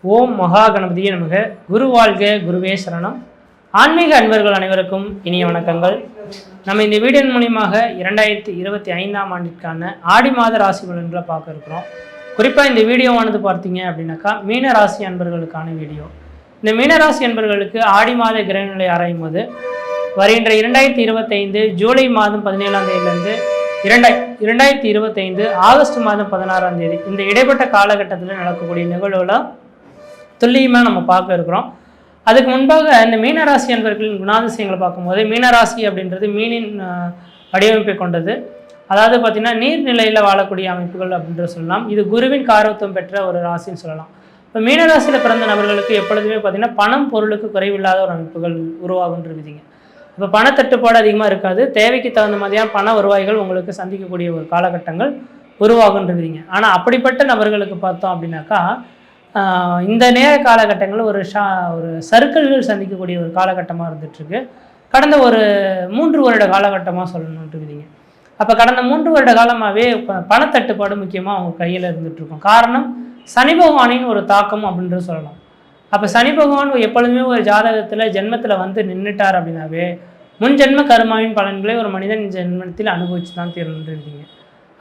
ஓம் மகா கணபதியே நமக. குரு வாழ்க, குருவே சரணம். ஆன்மீக அன்பர்கள் அனைவருக்கும் இனிய வணக்கங்கள். நம்ம இந்த வீடியோ மூலியமாக 2025ஆம் ஆண்டிற்கான ஆடி மாத ராசி பலன்களை பார்க்க இருக்கிறோம். குறிப்பாக இந்த வீடியோவானது பார்த்தீங்க அப்படின்னாக்கா மீன ராசி அன்பர்களுக்கான வீடியோ. இந்த மீனராசி அன்பர்களுக்கு ஆடி மாத கிரகநிலை ஆராயும் போது வருகின்ற 2025 ஜூலை மாதம் 17ஆம் தேதியிலிருந்து 2025 ஆகஸ்ட் மாதம் 16ஆம் தேதி இந்த இடைப்பட்ட காலகட்டத்தில் நடக்கக்கூடிய நிகழ்வுகளை துல்லியமாக நம்ம பார்க்க இருக்கிறோம். அதுக்கு முன்பாக இந்த மீனராசி அன்பர்களின் குணாதிசயங்களை பார்க்கும்போது, மீனராசி அப்படின்றது மீனின் வடிவமைப்பை கொண்டது. அதாவது பார்த்திங்கன்னா நீர்நிலையில் வாழக்கூடிய அமைப்புகள் அப்படின்ற சொல்லலாம். இது குருவின் காரத்துவம் பெற்ற ஒரு ராசின்னு சொல்லலாம். இப்போ மீனராசியில் பிறந்த நபர்களுக்கு எப்பொழுதுமே பார்த்திங்கன்னா பணம் பொருளுக்கு குறைவில்லாத ஒரு அமைப்புகள் உருவாகுன்ற விதிங்க. இப்போ பணத்தட்டுப்பாடு அதிகமாக இருக்காது. தேவைக்கு தகுந்த மாதிரியான பண வருவாய்கள் உங்களுக்கு சந்திக்கக்கூடிய ஒரு காலகட்டங்கள் உருவாகுன்ற விதிங்க. ஆனால் அப்படிப்பட்ட நபர்களுக்கு பார்த்தோம் அப்படின்னாக்கா இந்த நேர காலகட்டங்களில் ஒரு சர்க்கிள்கள் சந்திக்கக்கூடிய ஒரு காலகட்டமாக இருந்துகிட்ருக்கு. கடந்த ஒரு 3 வருட காலகட்டமாக சொல்லணுன்ட்டு விதிங்க. அப்போ கடந்த 3 வருட காலமாகவே பணத்தட்டுப்பாடு முக்கியமாக அவங்க கையில் இருந்துகிட்ருக்கும். காரணம் சனி பகவானின் ஒரு தாக்கம் அப்படின்றது சொல்லலாம். அப்போ சனி பகவான் எப்பொழுதுமே ஒரு ஜாதகத்தில் ஜென்மத்தில் வந்து நின்றுட்டார் அப்படின்னாவே முன் ஜென்ம கர்மாவின் பலன்களை ஒரு மனிதன் ஜென்மத்தில் அனுபவிச்சு தான் தீர்ந்துருக்கீங்க.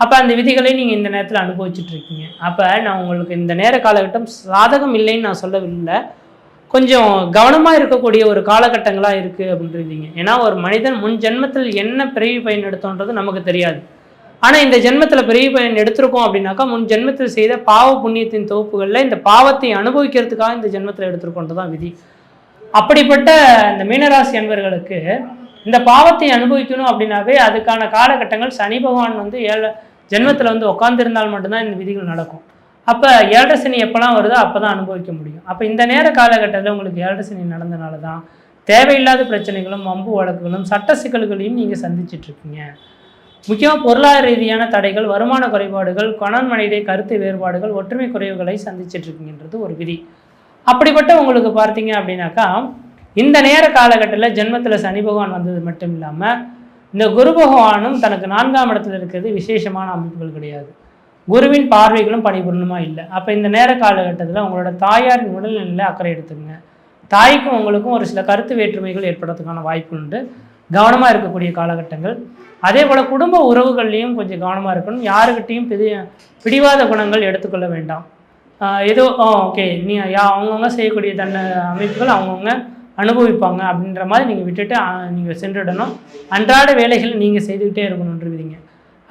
அப்போ அந்த விதிகளை நீங்கள் இந்த நேரத்தில் அனுபவிச்சுட்ருக்கீங்க. அப்போ நான் உங்களுக்கு இந்த நேர காலகட்டம் சாதகம் இல்லைன்னு நான் சொல்லவில்லை, கொஞ்சம் கவனமாக இருக்கக்கூடிய ஒரு காலகட்டங்களாக இருக்குது அப்படின்றீங்க. ஏன்னா ஒரு மனிதன் முன் ஜென்மத்தில் என்ன பிறவி பயன் எடுத்தோன்றது நமக்கு தெரியாது. ஆனால் இந்த ஜென்மத்தில் பிறவி பயன் எடுத்திருக்கோம் அப்படின்னாக்கா முன் ஜென்மத்தில் செய்த பாவ புண்ணியத்தின் தொகுப்புகளில் இந்த பாவத்தை அனுபவிக்கிறதுக்காக இந்த ஜென்மத்தில் எடுத்திருக்கோன்றது தான் விதி. அப்படிப்பட்ட இந்த மீனராசி அன்பர்களுக்கு இந்த பாவத்தை அனுபவிக்கணும் அப்படின்னாவே அதுக்கான காலகட்டங்கள் சனி பகவான் வந்து ஜென்மத்தில் வந்து உட்காந்துருந்தால் மட்டும்தான் இந்த விதிகள் நடக்கும். அப்போ 7.5 சனி எப்போலாம் வருதோ அப்போ தான் அனுபவிக்க முடியும். அப்போ இந்த நேர காலகட்டத்தில் உங்களுக்கு 7.5 சனி நடந்தனால தான் தேவையில்லாத பிரச்சனைகளும் வம்பு வழக்குகளும் சட்ட சிக்கல்களையும் நீங்கள் சந்திச்சிட்ருக்கீங்க. முக்கியமாக பொருளாதார ரீதியான தடைகள், வருமான குறைபாடுகள், கணவன் மனைவி கருத்து வேறுபாடுகள், ஒற்றுமை குறைவுகளை சந்திச்சிட்ருக்கீங்கன்றது ஒரு விதி. அப்படிப்பட்ட உங்களுக்கு பார்த்தீங்க அப்படின்னாக்கா இந்த நேர காலகட்டத்தில் ஜென்மத்தில் சனி பகவான் வந்தது மட்டும் இல்லாமல் இந்த குரு பகவானும் தனக்கு 4ஆம் இடத்துல இருக்கிறது விசேஷமான அமைப்புகள் கிடையாது. குருவின் பார்வைகளும் பணிபுரணமாக இல்லை. அப்போ இந்த நேர காலகட்டத்தில் உங்களோட தாயாரின் உடல்நிலையில் அக்கறை எடுத்துக்கங்க. தாய்க்கும் உங்களுக்கும் ஒரு சில கருத்து வேற்றுமைகள் ஏற்படுறதுக்கான வாய்ப்பு உண்டு. கவனமாக இருக்கக்கூடிய காலகட்டங்கள். அதே போல் குடும்ப உறவுகள்லேயும் கொஞ்சம் கவனமாக இருக்கணும். யாருக்கிட்டையும் பிடிவாத குணங்கள் எடுத்துக்கொள்ள வேண்டாம். ஏதோ ஓகே நீ அவங்கவுங்க செய்யக்கூடிய அமைப்புகள் அவங்கவுங்க அனுபவிப்பாங்க அப்படின்ற மாதிரி நீங்கள் விட்டுட்டு நீங்கள் சென்றுடணும். அன்றாட வேலைகள் நீங்கள் செய்துக்கிட்டே இருக்கணுன்றீங்க.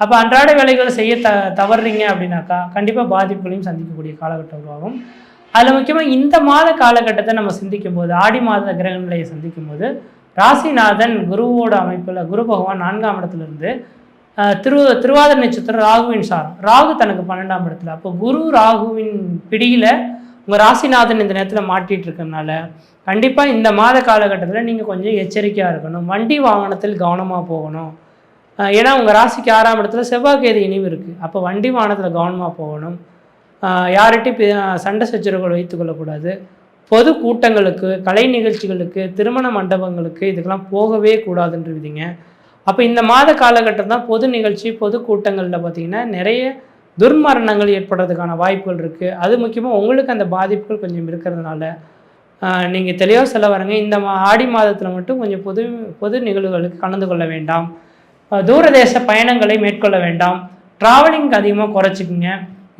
அப்போ அன்றாட வேலைகளை செய்ய தவறுறீங்க அப்படின்னாக்கா கண்டிப்பாக பாதிப்புகளையும் சந்திக்கக்கூடிய காலகட்டம் உருவாகும். அதில் முக்கியமாக இந்த மாத காலகட்டத்தை நம்ம சிந்திக்கும் போது, ஆடி மாத கிரக நிலையை சந்திக்கும் போது, ராசிநாதன் குருவோட அமைப்பில் குரு பகவான் 4ஆம் இடத்துலேருந்து திருவாதிரை நட்சத்திரம் ராகுவின் சாரம். ராகு தனக்கு 12ஆம் இடத்துல. அப்போ குரு ராகுவின் பிடியில் உங்கள் ராசிநாதன் இந்த நேரத்தில் மாட்டிகிட்டு இருக்கிறதுனால கண்டிப்பாக இந்த மாத காலகட்டத்தில் நீங்கள் கொஞ்சம் எச்சரிக்கையாக இருக்கணும். வண்டி வாகனத்தில் கவனமாக போகணும். ஏன்னா உங்கள் ராசிக்கு 6ஆம் இடத்துல செவ்வாய்க்கேது இணைவு இருக்குது. அப்போ வண்டி வாகனத்தில் கவனமாக போகணும். யார்கிட்டையும் சண்டை சச்சரவுகள் வைத்துக்கொள்ளக்கூடாது. பொது கூட்டங்களுக்கு, கலை நிகழ்ச்சிகளுக்கு, திருமண மண்டபங்களுக்கு இதுக்கெல்லாம் போகவே கூடாதுன்ற விதிங்க. அப்போ இந்த மாத காலகட்டம் தான் பொது நிகழ்ச்சி, பொது கூட்டங்களில் பார்த்திங்கன்னா நிறைய துர்மரணங்கள் ஏற்படுறதுக்கான வாய்ப்புகள் இருக்குது. அது முக்கியமாக உங்களுக்கு அந்த பாதிப்புகள் கொஞ்சம் இருக்கிறதுனால நீங்கள் தெளிவாக சொல்ல வரங்க. இந்த ஆடி மாதத்தில் மட்டும் கொஞ்சம் பொது நிகழ்வுகளுக்கு கலந்து கொள்ள வேண்டாம். தூரதேச பயணங்களை மேற்கொள்ள வேண்டாம். ட்ராவலிங் அதிகமாக குறைச்சிக்குங்க.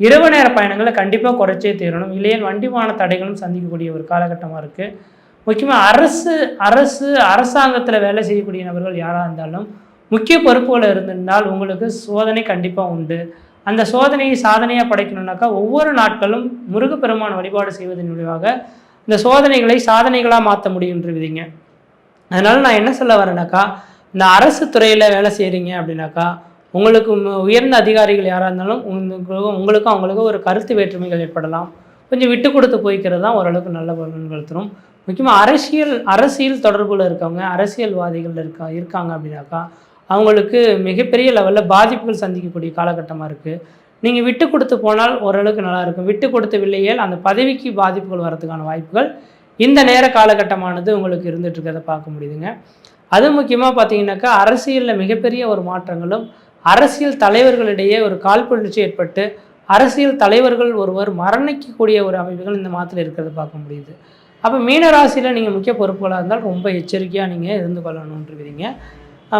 இரவு நேர பயணங்களை கண்டிப்பாக குறைச்சே தீரணும். இல்லையே வண்டி வாகன தடைகளும் சந்திக்கக்கூடிய ஒரு காலகட்டமாக இருக்குது. முக்கியமாக அரசாங்கத்தில் வேலை செய்யக்கூடிய நபர்கள் யாராக இருந்தாலும் முக்கிய பொறுப்புகள் இருந்திருந்தால் உங்களுக்கு சோதனை கண்டிப்பாக உண்டு. அந்த சோதனையை சாதனையாக படைக்கணுன்னாக்கா ஒவ்வொரு நாட்களும் முருகப்பெருமான் வழிபாடு செய்வதன் மூலமாக இந்த சோதனைகளை சாதனைகளாக மாற்ற முடியுன்ற விதிங்க. அதனால் நான் என்ன சொல்ல வரேன்னாக்கா, இந்த அரசு துறையில் வேலை செய்கிறீங்க அப்படின்னாக்கா உங்களுக்கு உயர்ந்த அதிகாரிகள் யாராக இருந்தாலும் உங்களுக்கும் அவங்களுக்கும் ஒரு கருத்து வேற்றுமைகள் ஏற்படலாம். கொஞ்சம் விட்டு கொடுத்து போய்க்கிறது தான் ஓரளவுக்கு நல்ல பலன்கள் தரும். முக்கியமாக அரசியல் தொடர்பில் இருக்கவங்க, அரசியல்வாதிகள் இருக்காங்க அப்படின்னாக்கா அவங்களுக்கு மிகப்பெரிய லெவலில் பாதிப்புகள் சந்திக்கக்கூடிய காலகட்டமாக இருக்குது. நீங்கள் விட்டு கொடுத்து போனால் ஓரளவுக்கு நல்லாயிருக்கும். விட்டு கொடுத்தவில்லையேல் அந்த பதவிக்கு பாதிப்புகள் வரதுக்கான வாய்ப்புகள் இந்த நேர காலகட்டமானது உங்களுக்கு இருந்துகிட்ருக்கிறத பார்க்க முடியுதுங்க. அது முக்கியமாக பார்த்தீங்கன்னாக்கா அரசியலில் மிகப்பெரிய ஒரு மாற்றங்களும் அரசியல் தலைவர்களிடையே ஒரு காழ்ப்புணர்ச்சி ஏற்பட்டு அரசியல் தலைவர்கள் ஒருவர் மரணிக்கக்கூடிய ஒரு அமைப்புகள் இந்த மாதத்தில் இருக்கிறத பார்க்க முடியுது. அப்போ மீன ராசியில் நீங்கள் முக்கிய பொறுப்புகளாக இருந்தால் ரொம்ப எச்சரிக்கையாக நீங்கள் இருந்து கொள்ளணுன்றீங்க.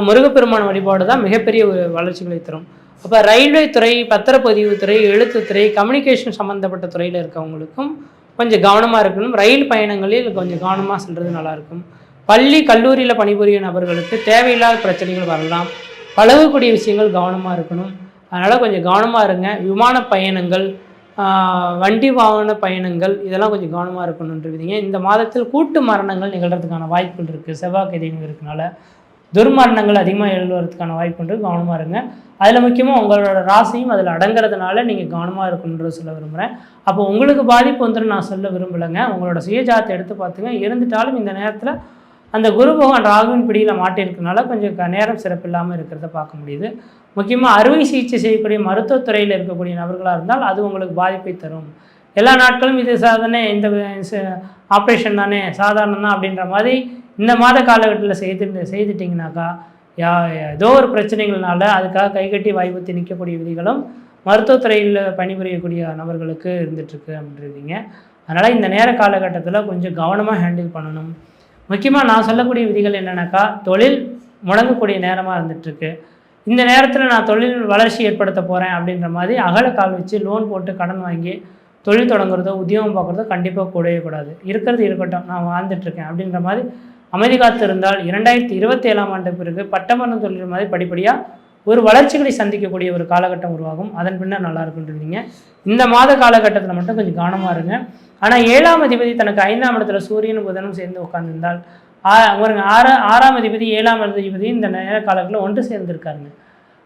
முருகப்பெருமான வழிபாடு தான் மிகப்பெரிய ஒரு வளர்ச்சிகளை தரும். அப்போ ரயில்வே துறை, பத்திரப்பதிவு துறை, எழுத்துத்துறை, கம்யூனிகேஷன் சம்மந்தப்பட்ட துறையில் இருக்கவங்களுக்கும் கொஞ்சம் கவனமாக இருக்கணும். ரயில் பயணங்களில் கொஞ்சம் கவனமாக செல்வது நல்லாயிருக்கும். பள்ளி கல்லூரியில் பணிபுரிய நபர்களுக்கு தேவையில்லாத பிரச்சனைகள் வரலாம். பழகக்கூடிய விஷயங்கள் கவனமாக இருக்கணும். அதனால் கொஞ்சம் கவனமாக இருங்க. விமான பயணங்கள், வண்டி வாகன பயணங்கள் இதெல்லாம் கொஞ்சம் கவனமாக இருக்கணுன்றீங்க. இந்த மாதத்தில் கூட்டு மரணங்கள் நிகழ்கிறதுக்கான வாய்ப்புகள் இருக்குது. செவ்வாய் கேது இருக்கிறதுனால துர்மரணங்கள் அதிகமாக எழுதுவதற்கான வாய்ப்புண்டு. கவனமாக இருங்க. அதில் முக்கியமாக உங்களோட ராசியும் அதில் அடங்கிறதுனால நீங்கள் கவனமாக இருக்கணுன்றது சொல்ல விரும்புகிறேன். அப்போ உங்களுக்கு பாதிப்பு வந்துட்டு நான் சொல்ல விரும்பலைங்க. உங்களோட சுயஜாத்தை எடுத்து பார்த்துங்க. இருந்துட்டாலும் இந்த நேரத்தில் அந்த குரு பகவான் ராகுவின் பிடியில் மாட்டியிருக்கனால கொஞ்சம் நேரம் சிறப்பில்லாமல் இருக்கிறத பார்க்க முடியுது. முக்கியமாக அறுவை சிகிச்சை செய்யக்கூடிய மருத்துவத்துறையில் இருக்கக்கூடிய நபர்களாக இருந்தால் அது உங்களுக்கு பாதிப்பை தரும். எல்லா நாட்களும் இது சாதாரண இந்த ஆப்ரேஷன் தானே, சாதாரணம் தான் அப்படின்ற மாதிரி இந்த மாத காலகட்டத்தில் செய்துட்டிங்கனாக்கா ஏதோ ஒரு பிரச்சனைகள்னால அதுக்காக கைகட்டி வாய்ப்பத்தி நிற்கக்கூடிய விதிகளும் மருத்துவத்துறையில் பணிபுரியக்கூடிய நபர்களுக்கு இருந்துகிட்ருக்கு அப்படின்றீங்க. அதனால் இந்த நேர காலகட்டத்தில் கொஞ்சம் கவனமாக ஹேண்டில் பண்ணணும். முக்கியமாக நான் சொல்லக்கூடிய விதிகள் என்னென்னாக்கா, தொழில் முடங்கக்கூடிய நேரமாக இருந்துகிட்ருக்கு. இந்த நேரத்தில் நான் தொழில் வளர்ச்சி ஏற்படுத்த போகிறேன் அப்படின்ற மாதிரி அகலக்கால் வச்சு லோன் போட்டு கடன் வாங்கி தொழில் தொடங்குறதோ உத்தியோகம் பார்க்குறதோ கண்டிப்பாக கூடவே கூடாது. இருக்கிறது இருக்கட்டும், நான் வாழ்ந்துட்டுருக்கேன் அப்படின்ற மாதிரி அமைதி காத்து இருந்தால் 2027ஆம் ஆண்டு பிறகு பட்டமரம் தொழில் மாதிரி படிப்படியாக ஒரு வளர்ச்சிகளை சந்திக்கக்கூடிய ஒரு காலகட்டம் உருவாகும். அதன் பின்னர் நல்லா இருக்குன்றீங்க. இந்த மாத காலகட்டத்தில் மட்டும் கொஞ்சம் கவனமாக இருங்க. ஆனால் 7ஆம் அதிபதி தனக்கு 5ஆம் இடத்துல சூரியனும் புதனும் சேர்ந்து உட்கார்ந்திருந்தால் ஒரு 6ஆம் அதிபதி 7ஆம் அதிபதி இந்த நேர காலத்தில் ஒன்று சேர்ந்துருக்காருங்க.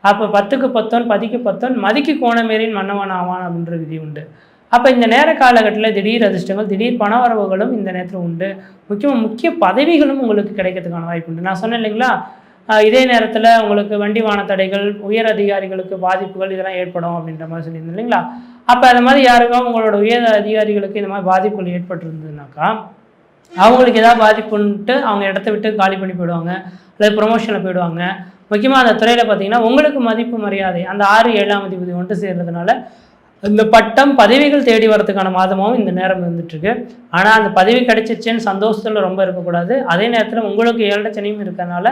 அப்போ 10க்கு 10 10க்கு 10 மதிக்கு கோணமேறின் மன்னவன் ஆவான் அப்படின்ற விதி உண்டு. அப்போ இந்த நேர காலகட்டத்தில் திடீர் அதிர்ஷ்டங்கள், திடீர் பணவரவுகளும் இந்த நேரத்தில் உண்டு. முக்கிய பதவிகளும் உங்களுக்கு கிடைக்கிறதுக்கான வாய்ப்பு உண்டு. நான் சொன்னேன் இல்லைங்களா, இதே நேரத்தில் உங்களுக்கு வண்டி வாகன தடைகள், உயர் அதிகாரிகளுக்கு பாதிப்புகள் இதெல்லாம் ஏற்படும் அப்படின்ற மாதிரி சொல்லியிருந்தேன் இல்லைங்களா. அப்போ அது மாதிரி யாருக்கும் உங்களோட உயர் அதிகாரிகளுக்கு இந்த மாதிரி பாதிப்புகள் ஏற்பட்டிருந்ததுனாக்கா அவங்களுக்கு ஏதாவது பாதிப்புன்ட்டு அவங்க இடத்த விட்டு காலி பண்ணி போயிடுவாங்க, அல்லது ப்ரொமோஷனில் போயிடுவாங்க. முக்கியமாக அந்த துறையில் பார்த்தீங்கன்னா உங்களுக்கு மதிப்பு மரியாதை அந்த 6 7ஆம் அதிபதி ஒன்று சேர்றதுனால இந்த பட்டம் பதவிகள் தேடி வரதுக்கான மாதமாகவும் இந்த நேரம் இருந்துகிட்ருக்கு. ஆனால் அந்த பதவி கிடைச்சிச்சேன்னு சந்தோஷத்தில் ரொம்ப இருக்கக்கூடாது. அதே நேரத்தில் உங்களுக்கு 7 சனியும் இருக்கிறதுனால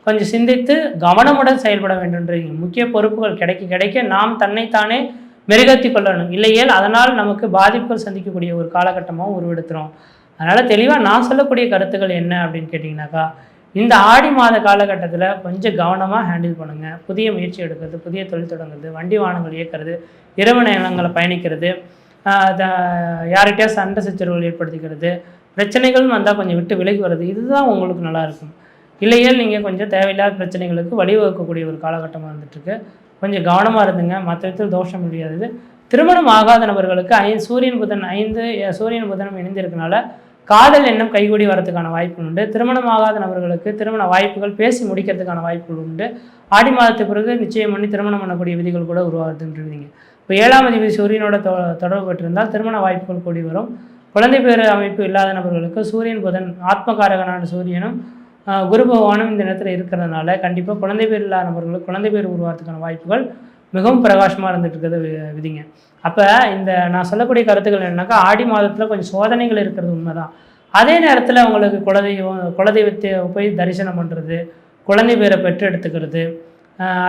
கொஞ்சம் சிந்தித்து கவனமுடன் செயல்பட வேண்டும்ன்றீங்க. முக்கிய பொறுப்புகள் கிடைக்க நாம் தன்னைத்தானே மெருகத்தி கொள்ளணும். இல்லையேல் அதனால் நமக்கு பாதிப்புகள் சந்திக்கக்கூடிய ஒரு காலகட்டமாகவும் உருவெடுத்துரும். அதனால் தெளிவாக நான் சொல்லக்கூடிய கருத்துக்கள் என்ன அப்படின்னு கேட்டிங்கனாக்கா, இந்த ஆடி மாத காலகட்டத்தில் கொஞ்சம் கவனமாக ஹேண்டில் பண்ணுங்கள். புதிய முயற்சி எடுக்கிறது, புதிய தொழில் தொடங்குறது, வண்டி வாகனங்கள் இயக்கிறது, இரவு நேரங்களை பயணிக்கிறது, யார்கிட்டயா சண்டை சச்சரவுகள் ஏற்படுத்திக்கிறது, பிரச்சனைகள் வந்தால் கொஞ்சம் விட்டு விலகி வர்றது, இதுதான் உங்களுக்கு நல்லாயிருக்கும். இல்லையேல் நீங்கள் கொஞ்சம் தேவையில்லாத பிரச்சனைகளுக்கு வழிவகுக்கக்கூடிய ஒரு காலகட்டமாக இருந்துகிட்ருக்கு. கொஞ்சம் கவனமாக இருந்துங்க. மற்ற விதத்தில் தோஷம் முடியாதது. திருமணம் ஆகாத நபர்களுக்கு சூரியன் புதனும் இணைந்திருக்கனால காதல் எண்ணம் கைகூடி வரதுக்கான வாய்ப்புகள் உண்டு. திருமணம் ஆகாத நபர்களுக்கு திருமண வாய்ப்புகள் பேசி முடிக்கிறதுக்கான வாய்ப்புகள் உண்டு. ஆடி மாதத்துக்கு பிறகு நிச்சயம் பண்ணி திருமணம் பண்ணக்கூடிய விதிகள் கூட உருவாகுதுன்றீங்க. இப்போ 7ஆம் அதிபதி சூரியனோட தொடர்பு பெற்றிருந்தால் திருமண வாய்ப்புகள் கூடி வரும். குழந்தை பேர் அமைப்பு இல்லாத நபர்களுக்கு சூரியன் புதன் ஆத்மகாரகனான சூரியனும் குரு பகவானும் இந்த நேரத்தில் இருக்கிறதுனால கண்டிப்பாக குழந்தை பேர் இல்லாத நபர்களுக்கு குழந்தை பேர் உருவாகிறதுக்கான வாய்ப்புகள் மிகவும் பிரகாசமாக இருந்துட்டு இருக்கிறது விதிங்க. அப்போ இந்த நான் சொல்லக்கூடிய கருத்துக்கள் என்னன்னாக்கா, ஆடி மாதத்தில் கொஞ்சம் சோதனைகள் இருக்கிறது உண்மைதான். அதே நேரத்தில் அவங்களுக்கு குலதெய்வத்தை போய் தரிசனம் பண்ணுறது, குழந்தை பேரை பெற்று எடுத்துக்கிறது,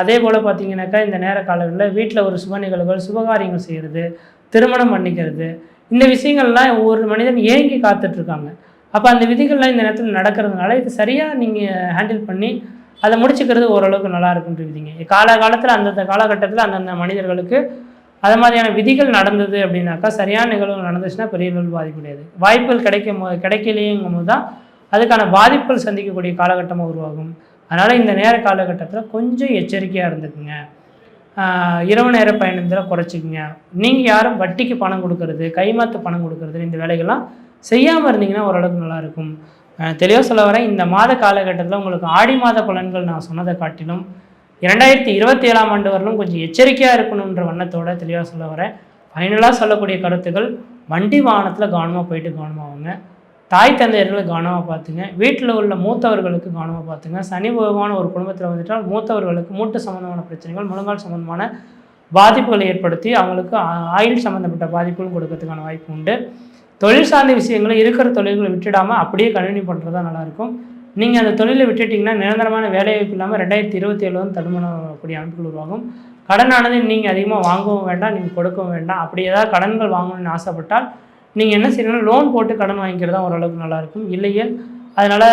அதே போல் பார்த்தீங்கன்னாக்கா இந்த நேர காலங்களில் வீட்டில் ஒரு சுப நிகழ்வுகள் சுபகாரியங்கள் செய்கிறது, திருமணம் பண்ணிக்கிறது, இந்த விஷயங்கள்லாம் ஒவ்வொரு மனிதன் ஏங்கி காத்துட்ருக்காங்க. அப்போ அந்த விதிகள்லாம் இந்த நேரத்தில் நடக்கிறதுனால இது சரியாக நீங்கள் ஹேண்டில் பண்ணி அதை முடிச்சுக்கிறது ஓரளவுக்கு நல்லா இருக்குன்ற விதிங்க. காலகாலத்தில் அந்தந்த காலகட்டத்தில் அந்தந்த மனிதர்களுக்கு அது மாதிரியான விதிகள் நடந்தது அப்படின்னாக்கா, சரியான நிகழ்வுகள் நடந்துச்சுன்னா பெரிய அளவில் பாதிப்பு கிடையாது. வாய்ப்புகள் கிடைக்கலையேங்கும் போது தான் அதுக்கான பாதிப்புகள் சந்திக்கக்கூடிய காலகட்டமாக உருவாகும். அதனால் இந்த நேர காலகட்டத்தில் கொஞ்சம் எச்சரிக்கையாக இருந்துக்குங்க. இரவு நேர பயணத்தில் குறைச்சிக்குங்க. நீங்கள் யாரும் வட்டிக்கு பணம் கொடுக்கறது, கைமாற்று பணம் கொடுக்கறது, இந்த வேலைகள்லாம் செய்யாமல் இருந்தீங்கன்னா ஓரளவுக்கு நல்லாயிருக்கும். தெளிவாக சொல்ல வரேன், இந்த மாத காலகட்டத்தில் உங்களுக்கு ஆடி மாத பலன்கள் நான் சொன்னதை காட்டிலும் 2027ஆம் ஆண்டு வரலும் கொஞ்சம் எச்சரிக்கையாக இருக்கணுன்ற வண்ணத்தோட தெளிவாக சொல்ல வரேன். ஃபைனலாக சொல்லக்கூடிய கருத்துக்கள், வண்டி வாகனத்தில் கவனமாக போயிட்டு கவனமாகுங்க. தாய் தந்தையர்களை கவனமாக பார்த்துங்க. வீட்டில் உள்ள மூத்தவர்களுக்கு கவனமாக பார்த்துங்க. சனி பகவான ஒரு குடும்பத்தில் வந்துட்டால் மூத்தவர்களுக்கு மூட்டு சம்மந்தமான பிரச்சனைகள், முழங்கால் சம்மந்தமான பாதிப்புகளை ஏற்படுத்தி அவங்களுக்கு ஆயில் சம்மந்தப்பட்ட பாதிப்புகள் கொடுக்கறதுக்கான வாய்ப்பு உண்டு. தொழில் சார்ந்த விஷயங்களை இருக்கிற தொழில்களை விட்டுடாமல் அப்படியே கண்டினியூ பண்ணுறது தான் நல்லாயிருக்கும். நீங்கள் அந்த தொழிலை விட்டுட்டிங்கன்னா நிரந்தரமான வேலைவாய்ப்பு இல்லாமல் 2027 வந்து தடுமாறக்கூடிய அமைப்புகள் உருவாகும். கடனானது நீங்கள் அதிகமாக வாங்கவும் வேண்டாம், நீங்கள் கொடுக்கவும் வேண்டாம். அப்படி ஏதாவது கடன்கள் வாங்கணும்னு ஆசைப்பட்டால் நீங்கள் என்ன செய்யணும், லோன் போட்டு கடன் வாங்கிக்கிறது தான் ஓரளவுக்கு நல்லாயிருக்கும். இல்லையே அதனால்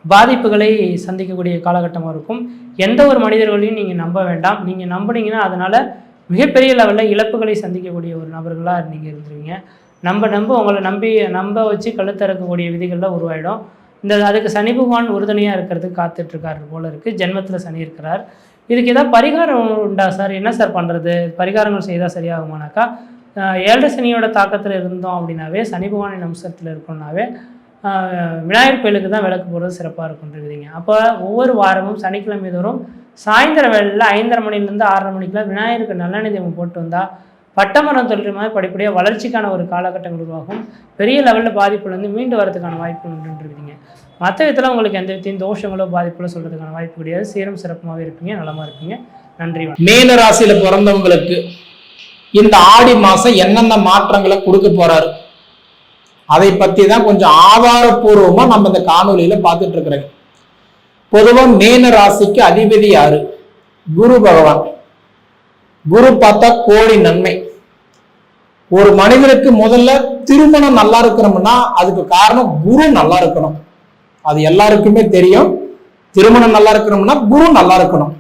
பாதிப்புகளை சந்திக்கக்கூடிய காலகட்டமாக இருக்கும். எந்த ஒரு மனிதர்களையும் நீங்கள் நம்ப வேண்டாம். நீங்கள் நம்பினீங்கன்னா அதனால் மிகப்பெரிய லெவலில் இழப்புகளை சந்திக்கக்கூடிய ஒரு நபர்களாக நீங்கள் இருந்துருவீங்க. உங்களை நம்ப வச்சு கழுத்தறக்கக்கூடிய விதிகளில் உருவாயிடும். அதுக்கு சனி பகவான் உறுதுணையாக இருக்கிறதுக்கு காத்துட்ருக்காரு போல இருக்குது. ஜென்மத்தில் சனி இருக்கிறார். இதுக்கு ஏதாவது பரிகாரம் உண்டா சார்? என்ன சார் பண்ணுறது? பரிகாரங்கள் செய்தால் சரியாகுமானாக்கா, 7 சனியோட தாக்கத்தில் இருந்தோம் அப்படின்னாவே, சனி பகவானின் அம்சத்தில் இருக்கணும்னாவே விநாயகர் கோயிலுக்கு தான் விளக்கு போடுறது சிறப்பாக இருக்குன்றீங்க. அப்போ ஒவ்வொரு வாரமும் சனிக்கிழமை தோறும் சாயந்தர வேளையில் 5:30 மணிலேருந்து 6:30 மணிக்கெலாம் விநாயகருக்கு நல்லெண்ணெய் தீபம் போட்டு வந்தால் பட்டமரம் தொழில் மாதிரி படிப்படியாக வளர்ச்சிக்கான ஒரு காலகட்டங்கள் உருவாகும். பெரிய லெவலில் பாதிப்புலேருந்து மீண்டு வரதுக்கான வாய்ப்பு உண்டுன்றீங்க. மற்ற விதத்தில் உங்களுக்கு எந்த விதத்தையும் தோஷங்களோ பாதிப்புகளோ சொல்கிறதுக்கான வாய்ப்பு கிடையாது. சீரும் சிறப்புமாகவே இருப்பீங்க, நலமாக இருப்பீங்க. நன்றி. மீன ராசியில் பிறந்தவங்களுக்கு இந்த ஆடி மாதம் என்னென்ன மாற்றங்களை கொடுக்க போகிறாரு அதை பற்றி தான் கொஞ்சம் ஆதாரபூர்வமாக நம்ம இந்த காணொலியில் பார்த்துட்டு இருக்கிறோங்க. பொதுவாக மீன ராசிக்கு அதிபதி யாரு? குரு பகவான். குரு பார்த்தா கோடி நன்மை. ஒரு மனிதனுக்கு முதல்ல திருமணம் நல்லா இருக்கணும்னா அதுக்கு காரணம் குரு நல்லா இருக்கணும். அது எல்லாருக்குமே தெரியும். திருமணம் நல்லா இருக்கணும்னா குரு நல்லா இருக்கணும்.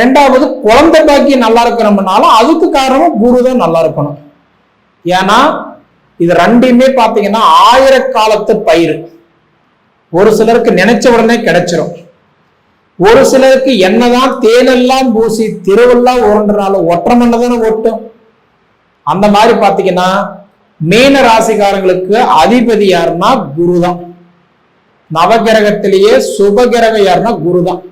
ரெண்டாவது, குழந்தை பாக்கியம் நல்லா இருக்கணும்னாலும் அதுக்கு காரணம் குரு தான் நல்லா இருக்கணும். ஏன்னா இது ரெண்டுமே பார்த்தீங்கன்னா 1000 காலத்து பயிர். ஒரு சிலருக்கு நினைச்ச உடனே கிடைச்சிரும். ஒரு சிலருக்கு என்னதான் தேனெல்லாம் பூசி திருவெல்லாம் உருண்டுனாலும் ஒற்றை தானே ஒட்டும். அந்த மாதிரி பார்த்தீங்கன்னா மீன ராசிக்காரங்களுக்கு அதிபதி யாருன்னா குரு தான். நவகிரகத்திலேயே சுபகிரகம் யாருன்னா குரு தான்.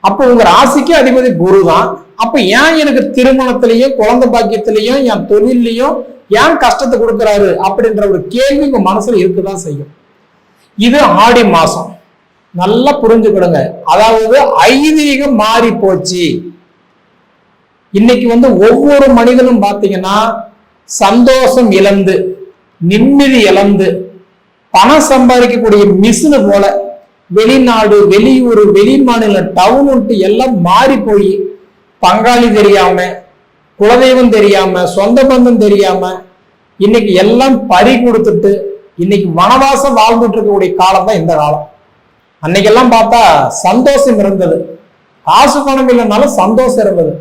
அப்போ உங்க ராசிக்கு அதிபதி குரு தான். அப்ப ஏன் எனக்கு திருமணத்திலையும் குழந்தை பாக்கியத்திலையும் என் தொழிலையும் ஏன் கஷ்டத்தை கொடுக்குறாரு அப்படின்ற ஒரு கேள்வி உங்க மனசுல இருக்குதான் செய்யும். இது ஆடி மாசம், நல்லா புரிஞ்சுக்கிடுங்க. அதாவது ஐதீகம் மாறி போச்சு. இன்னைக்கு ஒவ்வொரு மனிதனும் பார்த்தீங்கன்னா சந்தோஷம் இழந்து, நிம்மதி இழந்து, பணம் சம்பாதிக்கக்கூடிய மிஷினு போல வெளிநாடு, வெளியூர், வெளி மாநில, டவுன் எல்லாம் மாறி போய் பங்காளி தெரியாம, குலதெய்வம் தெரியாம, சொந்த பந்தம் தெரியாம இன்னைக்கு எல்லாம் பறி கொடுத்துட்டு இன்னைக்கு வனவாசம் வாழ்ந்துட்டு இருக்கக்கூடிய காலம் தான் இந்த காலம். அன்னைக்கெல்லாம் பார்த்தா சந்தோஷம் இருந்தது. காசு பணம் இல்லைன்னாலும் சந்தோஷம் இருந்தது.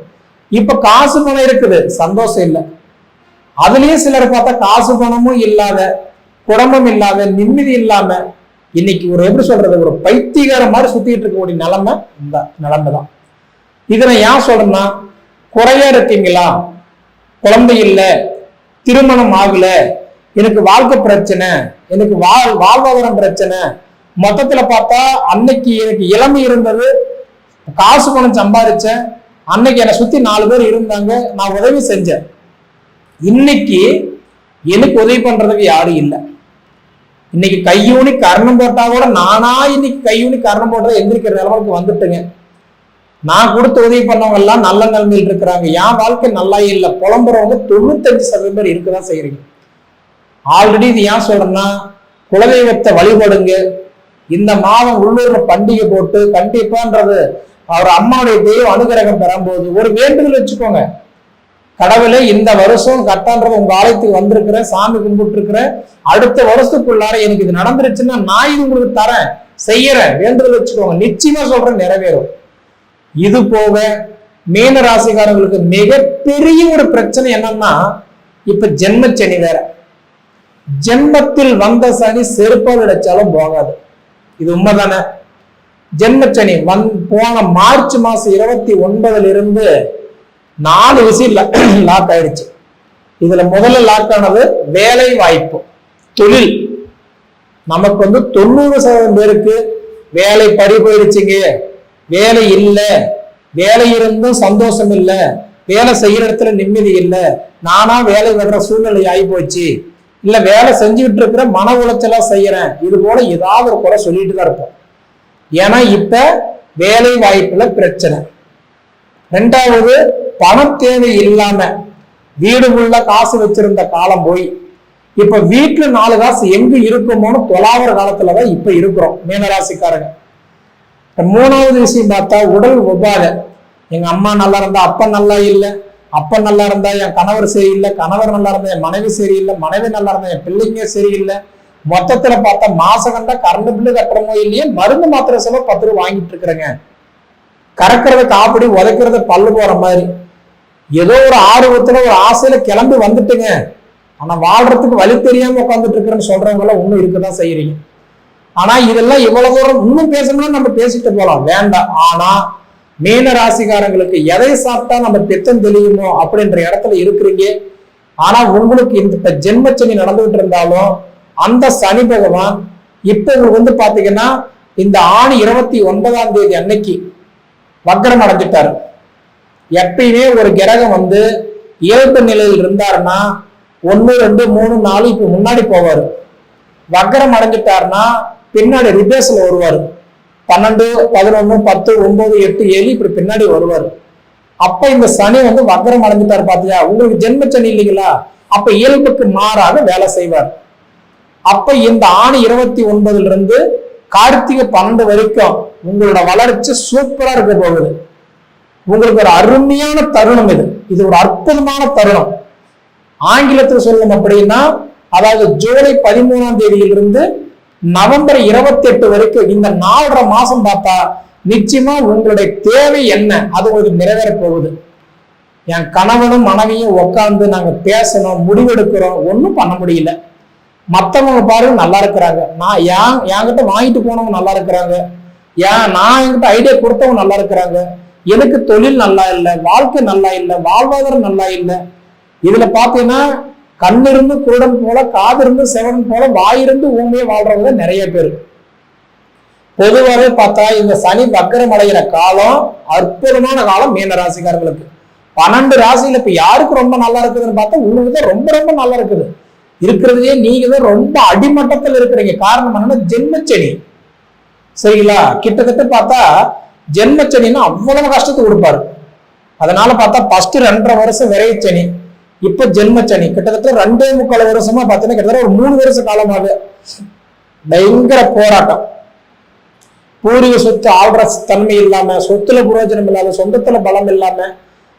இப்ப காசு பணம் இருக்குது, சந்தோஷம் இல்லை. அதுலயும் சிலர் பார்த்தா காசு பணமும் இல்லாத, குடும்பம் இல்லாத, நிம்மதி இல்லாம இன்னைக்கு ஒரு எப்படி சொல்றது, ஒரு பைத்தியகார மாதிரி சுத்திட்டு இருக்கக்கூடிய நிலைமை இந்த நிலைமை தான். இதை நான் ஏன் சொல்றேன்னா, குறையா இருக்கீங்களா, குழந்தை இல்லை, திருமணம் ஆகல, எனக்கு வாழ்க்கை பிரச்சனை, எனக்கு வாழ்வாதாரம் பிரச்சனை, மொத்தத்துல பார்த்தா அன்னைக்கு எனக்கு இளமை இருந்தது, காசு பணம் சம்பாதிச்சேன், அன்னைக்கு என்னை சுத்தி 4 பேர் இருந்தாங்க, நான் உதவி செஞ்சேன். இன்னைக்கு எனக்கு உதவி பண்றதுக்கு யாரும் இல்லை. இன்னைக்கு கையூனி கர்ணம் போட்டா கூட நானா இன்னைக்கு கையூனி கர்ணம் போட்டதை எந்திரிக்கிற நிலவுக்கு வந்துட்டுங்க. நான் கொடுத்து உதவி பண்ணவங்க எல்லாம் நல்ல நிலைமையில் இருக்கிறாங்க. என் வாழ்க்கை நல்லா இல்லை புலம்புறவங்க 95% பேர் இருக்கதான் செய்யறீங்க. ஆல்ரெடி இது ஏன் சொல்றேன்னா, குலதெய்வத்தை வழிபடுங்க. இந்த மாதம் உள்ளூர்ல பண்டிகை போட்டு கண்டிப்பான்றது அவர் அம்மாவுடைய தெய்வம் அனுகிரகம் பெறும்போது ஒரு வேண்டுதல் வச்சுக்கோங்க. கடவுளே, இந்த வருஷம் கட்டான்றது உங்க ஆலயத்துக்கு வந்திருக்கிறேன், சாமி கும்பிட்டு இருக்கிறேன், அடுத்த வருஷத்துக்குள்ளார எனக்கு இது நடந்துருச்சுன்னா நான் இது உங்களுக்கு தரேன், செய்யறேன், வேண்டுதல் வச்சுக்கோங்க. நிச்சயமா சொல்றேன், நிறைவேறும். இது போக மீன ராசிக்காரங்களுக்கு மிகப்பெரிய ஒரு பிரச்சனை என்னன்னா, இப்ப ஜென்மச்சனி வேற. ஜென்மத்தில் வந்த சனி செருப்பால் அடைச்சாலும் போகாது. இது உண்மைதானே? ஜென்மச்சனி போன மார்ச் மாசம் 29 இருந்து 4 விசில் லாக் ஆயிடுச்சு. இதுல முதல்ல லாக் ஆனது வேலை வாய்ப்பு, தொழில். நமக்கு 90% பேருக்கு வேலை பறி போயிடுச்சுங்க, வேலை இல்லை, வேலை இருந்தும் சந்தோஷம் இல்லை, வேலை செய்யற இடத்துல நிம்மதி இல்லை, நானா வேலை வர்ற சூழ்நிலை ஆகி போச்சு, இல்ல வேலை செஞ்சுக்கிட்டு இருக்கிற மன உளைச்சலா செய்யறேன், இது போல ஏதாவது ஒரு குறை சொல்லிட்டு தான் இருப்போம். ஏன்னா இப்ப வேலை வாய்ப்புல பிரச்சனை. ரெண்டாவது பண தேவை இல்லாம வீடு உள்ள காசு வச்சிருந்த காலம் போய் இப்ப வீட்டுல 4 காசு எங்க இருக்குமோன்னு தொலாவர காலத்துலதான் இப்ப இருக்கிறோம் மீனராசிக்காரங்க. மூணாவது விஷயம் பார்த்தா உடல் உபாதை. எங்க அம்மா நல்லா இருந்தா அப்பா நல்லா இல்லை, அப்பா நல்லா இருந்தா என் கணவர் சரியில்லை, கணவர் நல்லா இருந்தா என் மனைவி சரியில்லை, மனைவி நல்லா இருந்தா என் பிள்ளைங்க சரியில்லை. மொத்தத்துல பார்த்தா மாசம் கண்டா கரண்ட் பில்லு கட்டுறமோ இல்லையே மருந்து மாத்திரை செலவு 10 ரூபா வாங்கிட்டு இருக்கிறேங்க. கறக்கிறது காப்படி உதைக்கிறது பல்லு போற மாதிரி ஏதோ ஒரு ஆர்வத்துல ஒரு ஆசையில கிளம்பி வந்துட்டுங்க. ஆனா வாழ்றதுக்கு வழி தெரியாம உட்காந்துட்டு இருக்கிறேன்னு சொல்றவங்க எல்லாம் இன்னும் இருக்கதான் செய்யறீங்க. ஆனா இதெல்லாம் இவ்வளவு தூரம் இன்னும் பேசணும்னா நம்ம பேசிட்டு போலாம், வேண்டாம். ஆனா மீன ராசிக்காரங்களுக்கு எதை சாப்பிட்டா நம்ம திட்டம் தெளியுமோ அப்படின்ற இடத்துல இருக்கிறீங்க. ஆனா உங்களுக்கு இந்த ஜென்மச்சனி நடந்துகிட்டு இருந்தாலும் அந்த சனி பகவான் இப்ப உங்களுக்கு பாத்தீங்கன்னா இந்த ஆணி 29ஆம் தேதி அன்னைக்கு வக்ரம் அடைஞ்சிட்டாரு. எப்பயுமே ஒரு கிரகம் இயல்பு நிலையில் இருந்தாருன்னா 1, 2, 3, 4 இப்ப முன்னாடி போவாரு. வக்ரம் அடைஞ்சிட்டாருன்னா பின்னாடி ரிபேஸ்ல வருவாரு. 12, 11, 10, 9, 8, 7 இப்படி பின்னாடி வருவாரு. அப்ப இந்த சனி வக்ரம் அடைஞ்சிட்டாரு பாத்தியா, உங்களுக்கு ஜென்ம சனி இல்லைங்களா, அப்ப இயல்புக்கு மாறாக வேலை செய்வார். அப்ப இந்த ஆணி 29 இருந்து கார்த்திகை 12 வரைக்கும் உங்களோட வளர்ச்சி சூப்பரா இருக்க போகுது. உங்களுக்கு ஒரு அருமையான தருணம் இது ஒரு அற்புதமான தருணம். ஆங்கிலத்தில் சொல்லணும் அப்படின்னா அதாவது ஜூலை 13ஆம் தேதியிலிருந்து நவம்பர் 28 வரைக்கும் இந்த 4.5 மாசம் பார்த்தா நிச்சயமா உங்களுடைய தேவை என்ன அது உங்களுக்கு நிறைவேற போகுது. என் கணவனும் மனைவியும் உட்கார்ந்து நாங்க பேசணும், முடிவெடுக்கிறோம், ஒன்றும் பண்ண முடியல. மற்றவங்க பாருங்க நல்லா இருக்கிறாங்க, நான் என்கிட்ட வாங்கிட்டு போனவங்க நல்லா இருக்கிறாங்க, நான் என்கிட்ட ஐடியா கொடுத்தவங்க நல்லா இருக்கிறாங்க, எனக்கு தொழில் நல்லா இல்லை, வாழ்க்கை நல்லா இல்லை, வாழ்வாதாரம் நல்லா இல்லை. இதுல பாத்தீங்கன்னா கண்ணிருந்து குருடன் போல, காதிருந்து செவன் போல, வாயிருந்து ஊமையை வாழ்றவங்க நிறைய பேர். பொதுவாகவே பார்த்தா இந்த சனி வக்ரம் அடைகிற காலம் அற்புதமான காலம் மீன ராசிக்காரர்களுக்கு. 12 ராசியில இப்ப யாருக்கு ரொம்ப நல்லா இருக்குதுன்னு பார்த்தா உங்களுக்கு தான் ரொம்ப ரொம்ப நல்லா இருக்குது. இருக்கிறதுலே நீங்க தான் ரொம்ப அடிமட்டத்தில் இருக்கிறீங்க. காரணம் என்னன்னா ஜென்மச்சனி. சரிங்களா, கிட்டத்தட்ட பார்த்தா ஜென்மச்சனின்னா அவ்வளவு கஷ்டத்தை கொடுப்பாரு. அதனால பார்த்தா ஃபர்ஸ்ட் 2.5 வருஷம் விரைச்சனி, இப்ப ஜென்மச்சனி கிட்டத்தட்ட 2.25 வருஷமா பார்த்தீங்கன்னா கிட்டத்தட்ட ஒரு 3 வருஷ காலமாக பயங்கர போராட்டம். பூர்வீக சொத்து ஆள்ற தன்மை இல்லாம, சொத்துல புரோஜனம் இல்லாம, சொந்தத்துல பலம் இல்லாம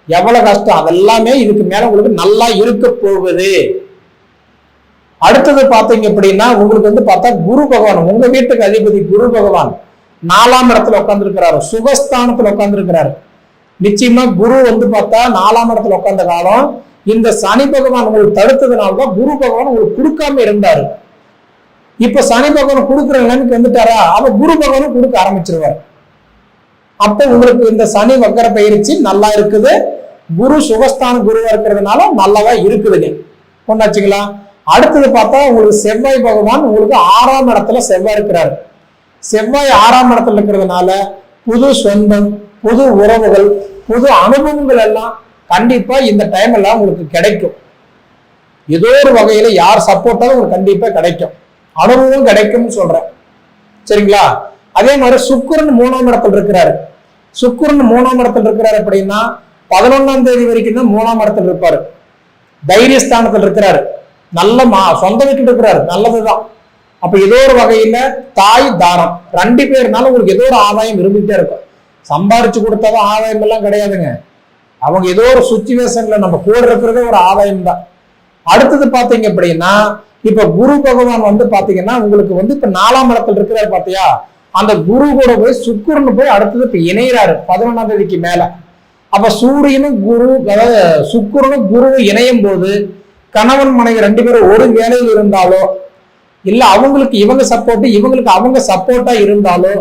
எவ்வளவு கஷ்டம், அதெல்லாமே இதுக்கு மேல உங்களுக்கு நல்லா இருக்க போகுது. அடுத்தது பாத்தீங்க அப்படின்னா உங்களுக்கு பார்த்தா குரு பகவான், உங்க வீட்டுக்கு அதிபதி குரு பகவான் 4ஆம் இடத்துல உட்கார்ந்து இருக்கிறாரு, சுகஸ்தானத்துல உட்கார்ந்து இருக்கிறாரு. நிச்சயமா குரு பார்த்தா 4ஆம் இடத்துல உட்கார்ந்த காலம் இந்த சனி பகவான் உங்களுக்கு தடுத்ததுனாலதான் குரு பகவான் உங்களுக்கு கொடுக்காம இருந்தாரு. இப்ப சனி பகவான் கொடுக்குற நிலைமைக்கு வந்துட்டாரா, அவ குரு பகவானும் கொடுக்க ஆரம்பிச்சிருவார். அப்ப உங்களுக்கு இந்த சனி வக்கர பயிற்சி நல்லா இருக்குது. குரு சுகஸ்தான குருவா இருக்கிறதுனால நல்லாவா இருக்குதுங்க, கொண்டாச்சுங்களா. அடுத்தது பார்த்தா உங்களுக்கு செவ்வாய் பகவான் உங்களுக்கு 6ஆம் இடத்துல செவ்வாய் இருக்கிறாரு. செவ்வாய் 6ஆம் இடத்துல இருக்கிறதுனால புது சொந்தம், புது உறவுகள், புது அனுபவங்கள் எல்லாம் கண்டிப்பா இந்த டைம் எல்லாம் உங்களுக்கு கிடைக்கும். ஏதோ ஒரு வகையில யார் சப்போர்ட்டாலும் உங்களுக்கு கண்டிப்பா கிடைக்கும், அனுபவம் கிடைக்கும்னு சொல்றேன். சரிங்களா. அதே மாதிரி சுக்கிரன் 3ஆம் இடத்துல இருக்கிறாரு. சுக்கிரன் 3ஆம் இடத்துல இருக்கிறாரு அப்படின்னா 11ஆம் தேதி வரைக்கும் தான் 3ஆம் இடத்துல இருப்பாரு. தைரியஸ்தானத்தில் இருக்கிறாரு, நல்ல சொந்த வீட்டுல இருக்கிறாரு, நல்லதுதான். அப்ப ஏதோ ஒரு வகையில தாய் தாரம் 2 பேர்னால உங்களுக்கு ஏதோ ஒரு ஆதாயம் இருந்துகிட்டே இருக்கும். சம்பாரிச்சு கொடுத்தாதான் ஆதாயம் எல்லாம் கிடையாதுங்க, அவங்க ஏதோ ஒரு சுச்சுவேஷன்ல நம்ம கூட இருக்கிறதே ஒரு ஆதாயம் தான். அடுத்தது பாத்தீங்க அப்படின்னா இப்ப குரு பகவான் பாத்தீங்கன்னா உங்களுக்கு இப்ப 4ஆம் இடத்துல இருக்கிறாரு பாத்தியா, அந்த குரு கூட போய் சுக்கிரன் போய் அடுத்தது இப்ப இணைகிறாரு 11ஆம் தேதிக்கு மேல. அப்ப சூரியனும் குரு, அதாவது சுக்கிரனும் குருவும் இணையும் போது கணவன் மனைவி 2 பேரும் ஒரு வேலையில் இருந்தாலோ இல்ல அவங்களுக்கு இவங்க சப்போர்ட் இவங்களுக்கு அவங்க சப்போர்ட்டா இருந்தாலோ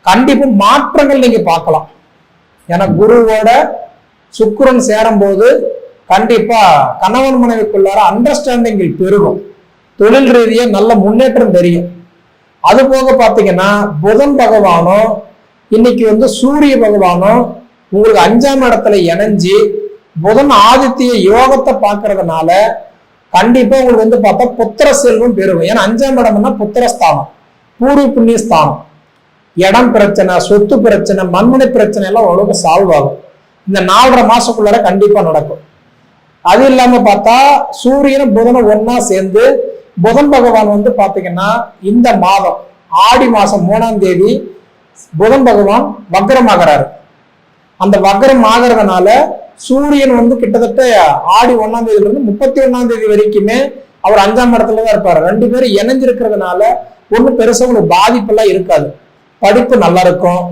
கண்டிப்பா மாற்றங்கள் நீங்க பார்க்கலாம். ஏன்னா குருவோட சுக்கிரன் சேரும் போது கண்டிப்பா கணவன் மனைவிக்குள்ளார அண்டர்ஸ்டாண்டிங்கில் பெருகும், தொழில் ரீதியா நல்ல முன்னேற்றம் தெரியும். அது போக பாத்தீங்கன்னா புதன் பகவானும் இன்னைக்கு சூரிய பகவானும் உங்களுக்கு 5ஆம் இடத்துல இணைஞ்சு புதன் ஆதித்ய யோகத்தை பார்க்கறதுனால கண்டிப்பா உங்களுக்கு பார்த்தா புத்திர செல்வம் பெருகும். ஏன்னா 5ஆம் இடம்னா புத்திரஸ்தானம், பூர்வ புண்ணிய ஸ்தானம். இடம் பிரச்சனை, சொத்து பிரச்சனை, மண்மனை பிரச்சனை எல்லாம் ஓரளவுக்கு சால்வ் ஆகும். இந்த 4.5 மாசத்துக்குள்ளார கண்டிப்பா நடக்கும். அது இல்லாம பார்த்தா சூரியனும் புதனும் ஒன்னா சேர்ந்து புதன் பகவான் வந்து பாத்தீங்கன்னா இந்த மாதம் ஆடி மாசம் 3ஆம் தேதி புதன் பகவான் வக்ரமாகிறாரு. அந்த வக்ரம் ஆகிறதுனால சூரியன் வந்து கிட்டத்தட்ட ஆடி 1ஆம் தேதியில இருந்து 31ஆம் தேதி வரைக்குமே அவர் 5ஆம் இடத்துலதான் இருப்பாரு. 2 பேரும் இணைஞ்சிருக்கிறதுனால ஒன்றும் பெருசா உங்களுக்கு பாதிப்பெல்லாம் இருக்காது. படிப்பு நல்லா இருக்கும்.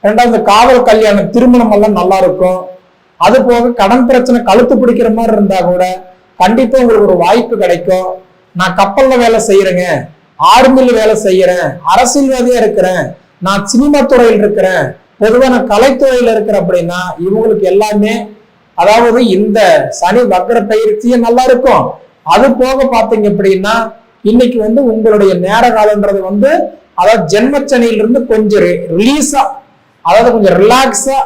2வது காதல் கல்யாணம் திருமணம் எல்லாம் நல்லா இருக்கும். அது போக கடன் பிரச்சனை கழுத்து பிடிக்கிற மாதிரி இருந்தா கூட கண்டிப்பா உங்களுக்கு ஒரு வாய்ப்பு கிடைக்கும். நான் கப்பல்ல வேலை செய்யறேங்க, ஆர்மில வேலை செய்யறேன், அரசியல்வாதியா இருக்கிறேன், நான் சினிமா துறையில் இருக்கிறேன், பொதுவா நான் கலைத்துறையில இருக்கிறேன் அப்படின்னா இவங்களுக்கு எல்லாமே அதாவது இந்த சனி வக்ர பயிற்சியும் நல்லா இருக்கும். அது போக பாத்தீங்க அப்படின்னா இன்னைக்கு வந்து உங்களுடைய நேர காலன்றது வந்து அதாவது ஜென்மச்சனியிலிருந்து கொஞ்சம் ரிலீஸா அதாவது கொஞ்சம் ரிலாக்ஸா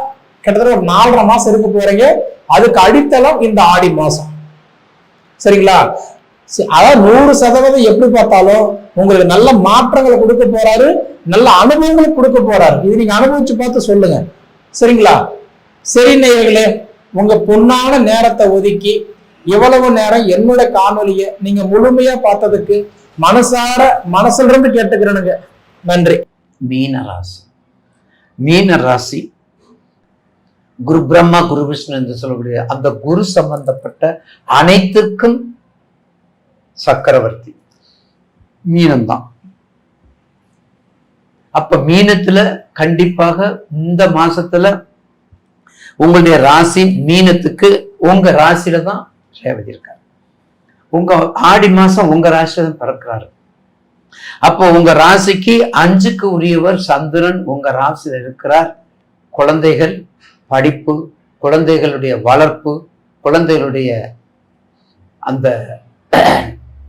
கிட்டத்தட்ட ஒரு 4.5 மாசம் இருக்க போறீங்க. அதுக்கு அடித்தளம் இந்த ஆடி மாசம். சரிங்களா? அதாவது 100% எப்படி பார்த்தாலும் உங்களுக்கு நல்ல மாற்றங்களை கொடுக்க போறாரு, நல்ல அனுபவங்களை கொடுக்க போறாரு. இது நீங்க அனுபவிச்சு பார்த்து சொல்லுங்க. சரிங்களா? சரி நேயர்களே, உங்க பொன்னான நேரத்தை ஒதுக்கி இவ்வளவு நேரம் என்னோட காணொலியை நீங்க முழுமையா பார்த்ததுக்கு மனசுல இருந்து கேட்டுக்கிறேனுங்க. நன்றி. மீன ராசி குரு பிரம்மா குரு விஷ்ணு என்று சொல்லக்கூடிய அந்த குரு சம்பந்தப்பட்ட அனைத்திற்கும் சக்கரவர்த்தி மீனம்தான். அப்ப மீனத்துல கண்டிப்பாக இந்த மாசத்துல உங்களுடைய ராசி மீனத்துக்கு உங்க ராசியில தான் ரேவதி இருக்காரு. உங்க ஆடி மாசம் உங்க ராசியில தான் பிறக்கிறாரு. அப்போ உங்க ராசிக்கு 5க்கு உரியவர் சந்திரன் உங்க ராசியில இருக்கிறார். குழந்தைகள், படிப்பு, குழந்தைகளுடைய வளர்ப்பு, குழந்தைகளுடைய அந்த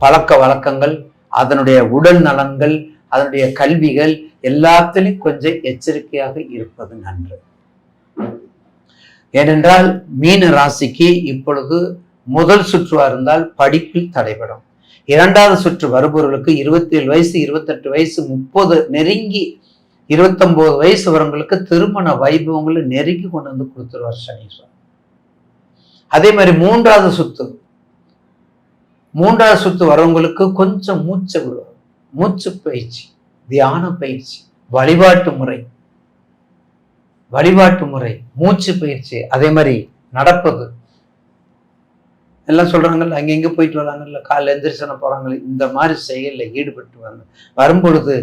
பழக்க வழக்கங்கள், அதனுடைய உடல் நலன்கள், அதனுடைய கல்விகள் எல்லாத்திலையும் கொஞ்சம் எச்சரிக்கையாக இருப்பது நன்று. ஏனென்றால் மீன ராசிக்கு இப்பொழுது முதல் சுற்றுவா இருந்தால் படிப்பில் தடைபடும். 2வது சுற்று வருபவர்களுக்கு 27 வயசு, 28 வயசு, 30 நெருங்கி 29 வயசு வரவங்களுக்கு திருமண வைபவங்களை நெருங்கி கொண்டு வந்து கொடுத்துருவார் சனீஸ்வரன். அதே மாதிரி 3வது சுத்து வரவங்களுக்கு கொஞ்சம் மூச்சு பயிற்சி, தியான பயிற்சி, வழிபாட்டு முறை, மூச்சு பயிற்சி, அதே மாதிரி நடப்பது எல்லாம் சொல்றாங்கல்ல, அங்கெங்க போயிட்டு வராங்கல்ல, காலைல எந்திரிசன போறாங்கல்ல, இந்த மாதிரி செயல்ல ஈடுபட்டு வரும்பொழுது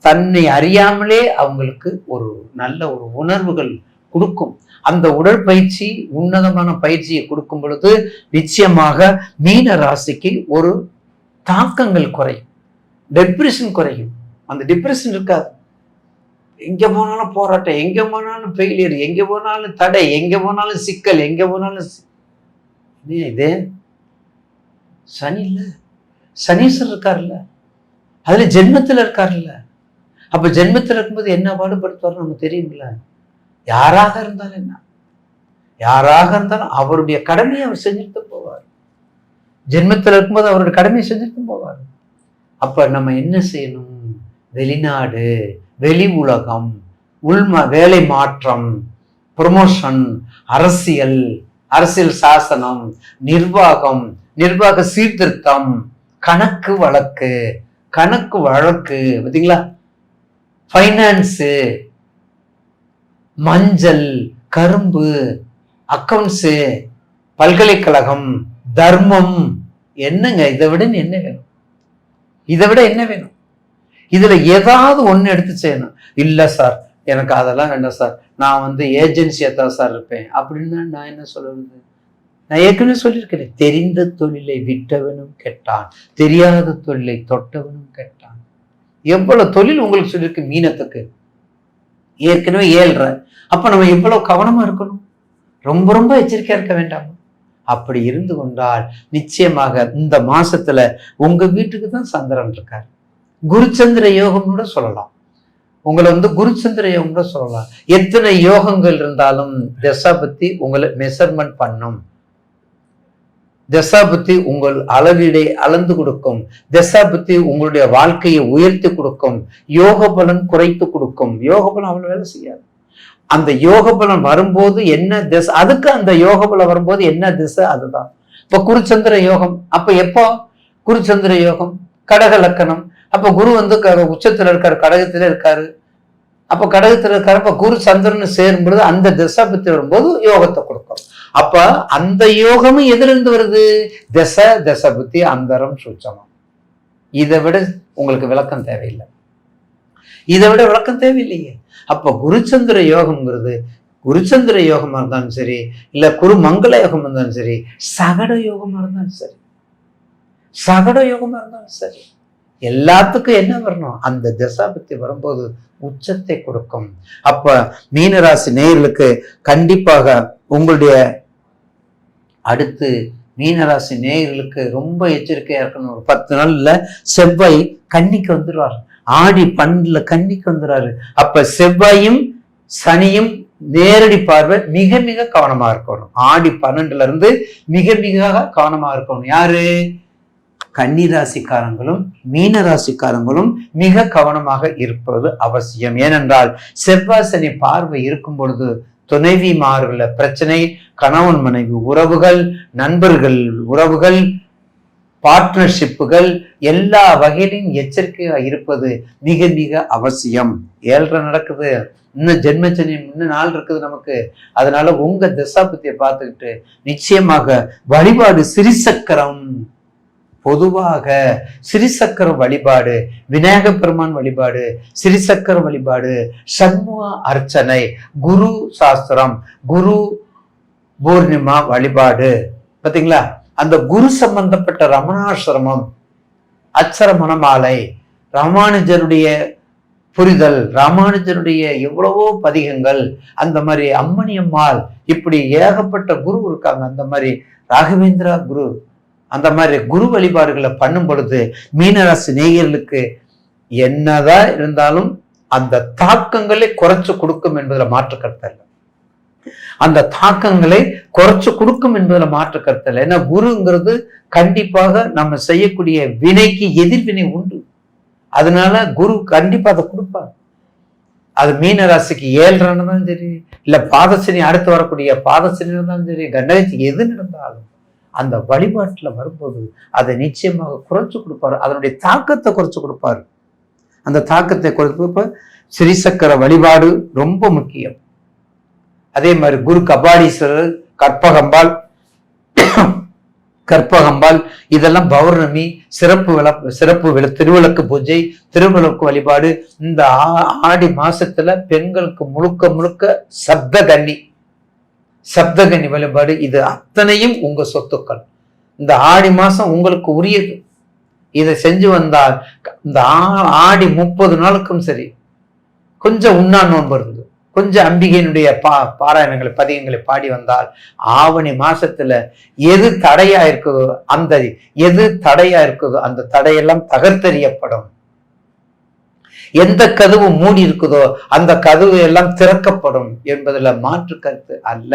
தன்னை அறியாமலே அவங்களுக்கு ஒரு நல்ல ஒரு உணர்வுகள் கொடுக்கும். அந்த உடற்பயிற்சி உன்னதமான பயிற்சியை கொடுக்கும் பொழுது நிச்சயமாக மீன ராசிக்கு ஒரு தாக்கங்கள் குறையும், டிப்ரெஷன் குறையும். அந்த டிப்ரெஷன் இருக்காது. எங்க போனாலும் போராட்டம், எங்க போனாலும் ஃபெயிலியர், எங்க போனாலும் தடை, எங்க போனாலும் சிக்கல், எங்க போனாலும் இதே சனி இல்ல, சனீஸ்வரர் இருக்காருல்ல, அதுல ஜென்மத்துல இருக்காருல்ல. அப்ப ஜென்மத்துல இருக்கும்போது என்ன பாடுபடுத்துவார் நமக்கு தெரியுங்களா? யாராக இருந்தாலும் என்ன, யாராக இருந்தாலும் அவருடைய கடமையை அவர் செஞ்சுட்டு போவார். ஜென்மத்துல இருக்கும்போது அவருடைய கடமையை செஞ்சுட்டு போவார். அப்ப நம்ம என்ன செய்யணும்? வெளிநாடு, வெளி உலகம், வேலை மாற்றம், ப்ரொமோஷன், அரசியல் சாசனம், நிர்வாகம், நிர்வாக சீர்திருத்தம், கணக்கு வழக்கு பார்த்தீங்களா, ஃபைனான்ஸு, மஞ்சள், கரும்பு, அக்கவுண்ட்ஸு, பல்கலைக்கழகம், தர்மம். என்னங்க இதை விட என்ன வேணும்? இதுல ஏதாவது ஒண்ணு எடுத்து செய்யணும். இல்ல சார் எனக்கு அதெல்லாம் வேண்டாம் சார், நான் வந்து ஏஜென்சியா தான் சார் இருப்பேன் அப்படின்னா நான் என்ன சொல்றது? நான் ஏற்கனவே சொல்லியிருக்கிறேன், தெரிந்த தொழிலை விட்டவனும் கெட்டான், தெரியாத தொழிலை தொட்டவனும் கெட்டான். எவ்வளவு தொழில் உங்களுக்கு சொல்லியிருக்கு மீனத்துக்கு. ஏற்கனவே 7.5. அப்ப நம்ம எவ்வளவு கவனமா இருக்கணும், ரொம்ப ரொம்ப எச்சரிக்கையா இருக்க வேண்டாமா? அப்படி இருந்து கொண்டால் நிச்சயமாக இந்த மாசத்துல உங்க வீட்டுக்கு தான் சந்திரன் இருக்கார். குருச்சந்திர யோகம் கூட சொல்லலாம், உங்களை வந்து குருச்சந்திர யோகம் கூட சொல்லலாம். எத்தனை யோகங்கள் இருந்தாலும் தசாபுத்தி உங்களை மெஷர்மெண்ட் பண்ணும். தசாபுத்தி உங்கள் அளவிடை அளந்து கொடுக்கும். தசாபுத்தி உங்களுடைய வாழ்க்கையை உயர்த்தி கொடுக்கும். யோக பலன் குறைத்து கொடுக்கும். யோக பலன் அவ்வளவு வேலை செய்யாது. அந்த யோக பலம் வரும்போது என்ன திசை, அதுக்கு அந்த யோக பலம் வரும்போது என்ன திசை அதுதான். இப்ப குருச்சந்திர யோகம் அப்ப எப்போ குருச்சந்திர யோகம் கடக லக்கணம், அப்ப குரு வந்து உச்சத்துல இருக்காரு, கடகத்துல இருக்காரு. அப்ப கடகத்துல இருக்காரு, அப்ப குரு சந்திரன் சேரும்பொழுது அந்த திசை பத்தி வரும்போது யோகத்தை கொடுக்கும். அப்ப அந்த யோகமும் எதிலிருந்து வருது? திசை புத்தி அந்தரம் சூட்சமம். இதை விட உங்களுக்கு விளக்கம் தேவையில்லை, இதை விட விளக்கம் தேவையில்லையே. அப்ப குருச்சந்திர யோகம்ங்கிறது குருச்சந்திர யோகமா இருந்தாலும் சரி, இல்ல குரு மங்கள யோகமா இருந்தாலும் சரி, சகட யோகமா இருந்தாலும் சரி, சகட யோகமா இருந்தாலும் சரி, எல்லாத்துக்கும் என்ன வரணும்? அந்த திசா பத்தி வரும்போது உச்சத்தை கொடுக்கும். அப்ப மீனராசி நேயர்களுக்கு கண்டிப்பாக உங்களுடைய அடுத்து மீனராசி நேயர்களுக்கு ரொம்ப எச்சரிக்கையா இருக்கணும். ஒரு 10 நாள்ல செவ்வாய் கன்னிக்கு வந்துடுவார், ஆடி 12 கன்னிக்கு வந்துடுறாரு. அப்ப செவ்வாயும் சனியும் நேரடி பார்வை, மிக மிக கவனமா இருக்கணும். ஆடி 12ல இருந்து மிக மிக கவனமா இருக்கணும். யாரு? கன்னிராசிக்காரங்களும் மீனராசிக்காரங்களும் மிக கவனமாக இருப்பது அவசியம். ஏனென்றால் செவ்வாய் சனி பார்வை இருக்கும் பொழுது துணைவிமார்கள பிரச்சனை, கணவன் மனைவி உறவுகள், நண்பர்கள் உறவுகள், பார்ட்னர்ஷிப்புகள், எல்லா வகையிலும் எச்சரிக்கையா இருப்பது மிக மிக அவசியம். 7.5 நடக்குது, இன்னும் ஜென்மச்சனி இன்னும் நாள் இருக்குது நமக்கு. அதனால உங்க திசாபத்தியை பார்த்துக்கிட்டு நிச்சயமாக வழிபாடு சிறிசக்கரம், பொதுவாக சிறிசக்கர வழிபாடு, விநாயக பெருமான் வழிபாடு, சிறிசக்கர வழிபாடு, சண்முக அர்ச்சனை, குரு சாஸ்திரம், குரு பூர்ணிமா வழிபாடு, பாத்தீங்களா? அந்த குரு சம்பந்தப்பட்ட ரமணாசிரமம், அச்சர மணமாலை, ராமானுஜருடைய புரிதல், ராமானுஜருடைய எவ்வளவோ பதிகங்கள், அந்த மாதிரி அம்மணி அம்மாள், இப்படி ஏகப்பட்ட குரு இருக்காங்க. அந்த மாதிரி ராகவேந்திரா குரு, அந்த மாதிரி குரு வழிபாடுகளை பண்ணும் பொழுது மீனராசி நேயர்களுக்கு என்னதான் இருந்தாலும் அந்த தாக்கங்களை குறைச்சு கொடுக்கும் என்பதுல மாற்று கருத்து இல்லை. அந்த தாக்கங்களை குறைச்சு கொடுக்கும் என்பதுல மாற்று கருத்து இல்லை. ஏன்னா குருங்கிறது கண்டிப்பாக நம்ம செய்யக்கூடிய வினைக்கு எதிர்வினை உண்டு. அதனால குரு கண்டிப்பா அதை கொடுப்பார். அது மீனராசிக்கு 7 இருந்தாலும் சரி, இல்ல பாதசனி அடுத்து வரக்கூடிய பாதசனி இருந்தாலும் சரி, கண்டகத்துக்கு எது நடந்தாலும் அந்த வழிபாட்டுல வரும்போது அதை நிச்சயமாக குறைச்சு கொடுப்பாரு. அதனுடைய தாக்கத்தை குறைச்சு கொடுப்பாரு. அந்த தாக்கத்தை குறைப்பு ஸ்ரீசக்கர வழிபாடு ரொம்ப முக்கியம். அதே மாதிரி குரு கபாலீஸ்வரர், கற்பகம்பாள், இதெல்லாம் பௌர்ணமி சிறப்பு திருவிளக்கு பூஜை, திருவிளக்கு வழிபாடு. இந்த ஆடி மாசத்துல பெண்களுக்கு முழுக்க முழுக்க சப்தகன்னி வழிபாடு, இது அத்தனையும் உங்க சொத்துக்கள். இந்த ஆடி மாசம் உங்களுக்கு உரியது. இதை செஞ்சு வந்தால் இந்த ஆடி 30 நாளுக்கும் சரி, கொஞ்சம் உண்ணா நோன்பு இருந்து, கொஞ்சம் அம்பிகையினுடைய பாராயணங்களை பதிகங்களை பாடி வந்தால் ஆவணி மாசத்துல எது தடையா இருக்குதோ அந்த தடையெல்லாம் தகர்த்தெறியப்படும். எந்த கதவு மூடி இருக்குதோ அந்த கதவு எல்லாம் திறக்கப்படும் என்பதுல மாற்று கருத்து அல்ல.